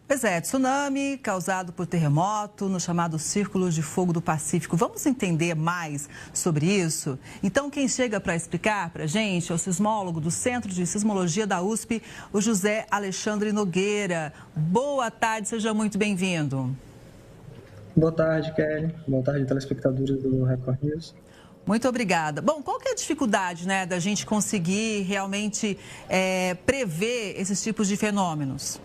Pois é, tsunami causado por terremoto no chamado Círculo de Fogo do Pacífico. Vamos entender mais sobre isso? Então, quem chega para explicar para a gente é o sismólogo do Centro de Sismologia da USP, o José Alexandre Nogueira. Boa tarde, seja muito bem-vindo. Boa tarde, Kelly. Boa tarde, telespectadores do Record News. Muito obrigada. Bom, qual que é a dificuldade, da gente conseguir realmente prever esses tipos de fenômenos?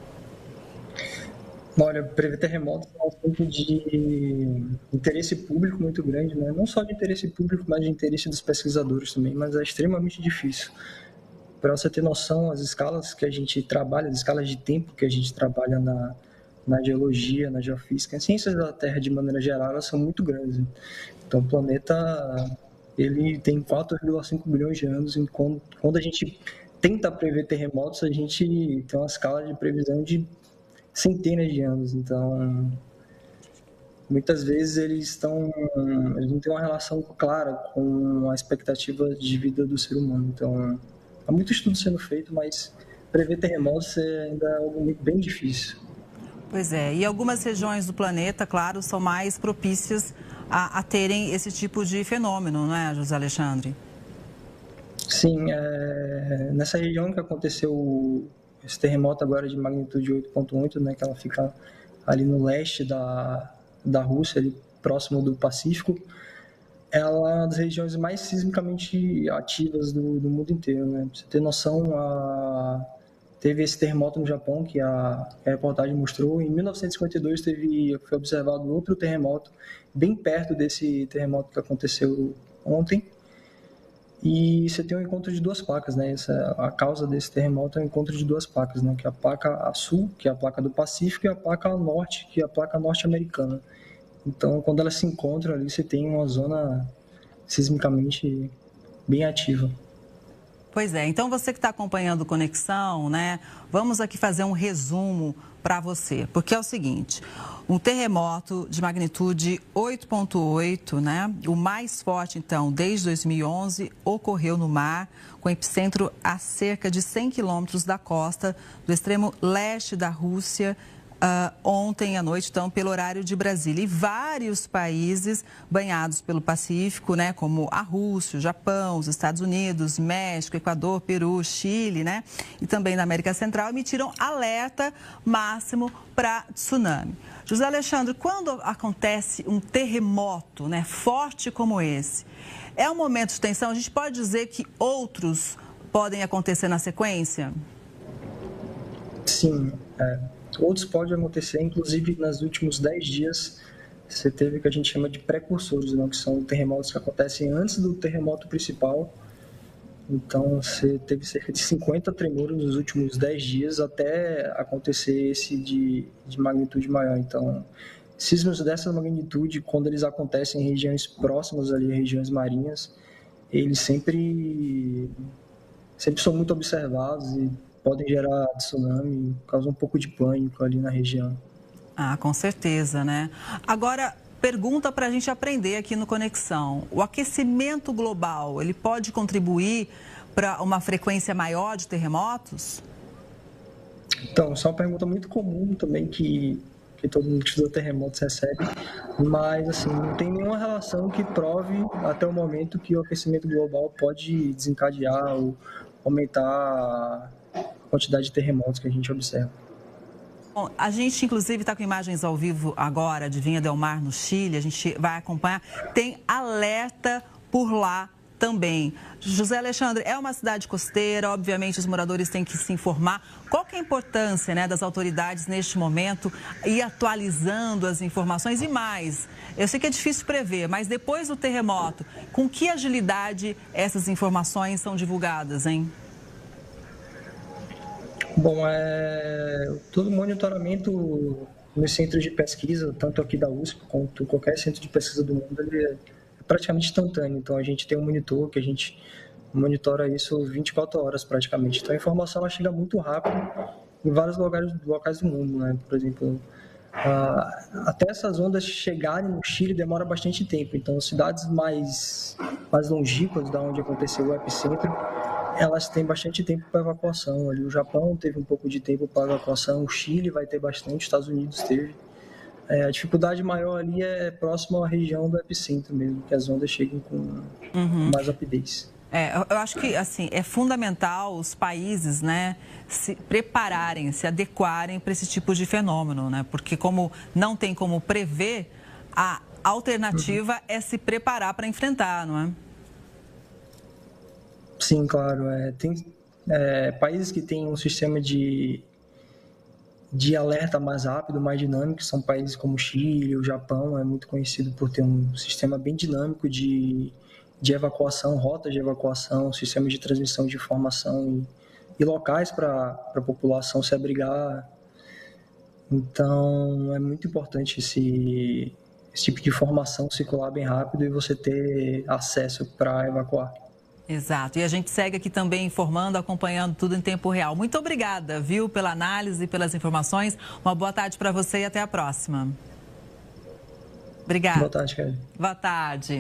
Olha, prever terremotos é um assunto de interesse público muito grande, né? Não só de interesse público, mas de interesse dos pesquisadores também, mas é extremamente difícil. Para você ter noção, as escalas que a gente trabalha, as escalas de tempo que a gente trabalha na geologia, na geofísica, as ciências da Terra de maneira geral, elas são muito grandes. Então, o planeta ele tem 4,5 bilhões de anos, e quando a gente tenta prever terremotos, a gente tem uma escala de previsão de centenas de anos. Então, muitas vezes eles não têm uma relação clara com a expectativa de vida do ser humano. Então, há muito estudo sendo feito, mas prever terremotos ainda é algo bem difícil. Pois é, e algumas regiões do planeta, claro, são mais propícias a terem esse tipo de fenômeno, não é, José Alexandre? Sim, nessa região que aconteceu esse terremoto agora de magnitude 8,8, né, que ela fica ali no leste da Rússia, ali próximo do Pacífico, ela é uma das regiões mais sismicamente ativas do mundo inteiro, né? Pra você ter noção, teve esse terremoto no Japão, que a reportagem mostrou. Em 1952 foi observado outro terremoto, bem perto desse terremoto que aconteceu ontem. E você tem um encontro de duas placas, né? A causa desse terremoto é o encontro de duas placas, né? Que é a placa sul, que é a placa do Pacífico, e a placa norte, que é a placa norte-americana. Então, quando elas se encontram ali, você tem uma zona sismicamente bem ativa. Pois é, então você que está acompanhando Conexão, vamos aqui fazer um resumo para você, porque é o seguinte, um terremoto de magnitude 8,8, o mais forte então desde 2011, ocorreu no mar, com epicentro a cerca de 100 quilômetros da costa do extremo leste da Rússia, ontem à noite, então, pelo horário de Brasília. E vários países banhados pelo Pacífico, como a Rússia, o Japão, os Estados Unidos, México, Equador, Peru, Chile, e também na América Central, emitiram alerta máximo para tsunami. José Alexandre, quando acontece um terremoto, forte como esse, é um momento de tensão? A gente pode dizer que outros podem acontecer na sequência? Sim, outros podem acontecer, inclusive nos últimos 10 dias, você teve o que a gente chama de precursores, que são terremotos que acontecem antes do terremoto principal. Então, você teve cerca de 50 tremores nos últimos 10 dias até acontecer esse de magnitude maior. Então, sismos dessa magnitude, quando eles acontecem em regiões próximas ali, regiões marinhas, eles sempre são muito observados e podem gerar tsunami, causar um pouco de pânico ali na região. Ah, com certeza, Agora, pergunta para a gente aprender aqui no Conexão. O aquecimento global, ele pode contribuir para uma frequência maior de terremotos? Então, essa é uma pergunta muito comum também que todo mundo que estuda terremotos recebe, mas assim, não tem nenhuma relação que prove até o momento que o aquecimento global pode desencadear ou aumentar a quantidade de terremotos que a gente observa. Bom, a gente, inclusive, está com imagens ao vivo agora de Vinha del Mar, no Chile. A gente vai acompanhar. Tem alerta por lá também. José Alexandre, é uma cidade costeira, obviamente os moradores têm que se informar. Qual que é a importância das autoridades neste momento ir atualizando as informações e mais? Eu sei que é difícil prever, mas depois do terremoto, com que agilidade essas informações são divulgadas, hein? Bom, todo monitoramento nos centros de pesquisa, tanto aqui da USP quanto qualquer centro de pesquisa do mundo, ele é praticamente instantâneo. Então, a gente tem um monitor que a gente monitora isso 24 horas praticamente. Então, a informação ela chega muito rápido em vários locais do mundo, Por exemplo, até essas ondas chegarem no Chile demora bastante tempo. Então, cidades mais longínquas da onde aconteceu o epicentro, Elas têm bastante tempo para evacuação. Ali o Japão teve um pouco de tempo para evacuação, o Chile vai ter bastante, os Estados Unidos teve. A dificuldade maior ali é próximo à região do epicentro mesmo, que as ondas cheguem com mais rapidez. Eu acho que assim é fundamental os países, né, se prepararem, se adequarem para esse tipo de fenômeno, né? Porque como não tem como prever, a alternativa é se preparar para enfrentar, não é? Sim, claro. Tem países que têm um sistema de alerta mais rápido, mais dinâmico, são países como o Chile, o Japão, é muito conhecido por ter um sistema bem dinâmico de evacuação, rotas de evacuação, sistema de transmissão de informação e locais para a população se abrigar. Então, é muito importante esse tipo de informação circular bem rápido e você ter acesso para evacuar. Exato. E a gente segue aqui também informando, acompanhando tudo em tempo real. Muito obrigada, viu, pela análise, pelas informações. Uma boa tarde para você e até a próxima. Obrigada. Boa tarde, Kelly. Boa tarde.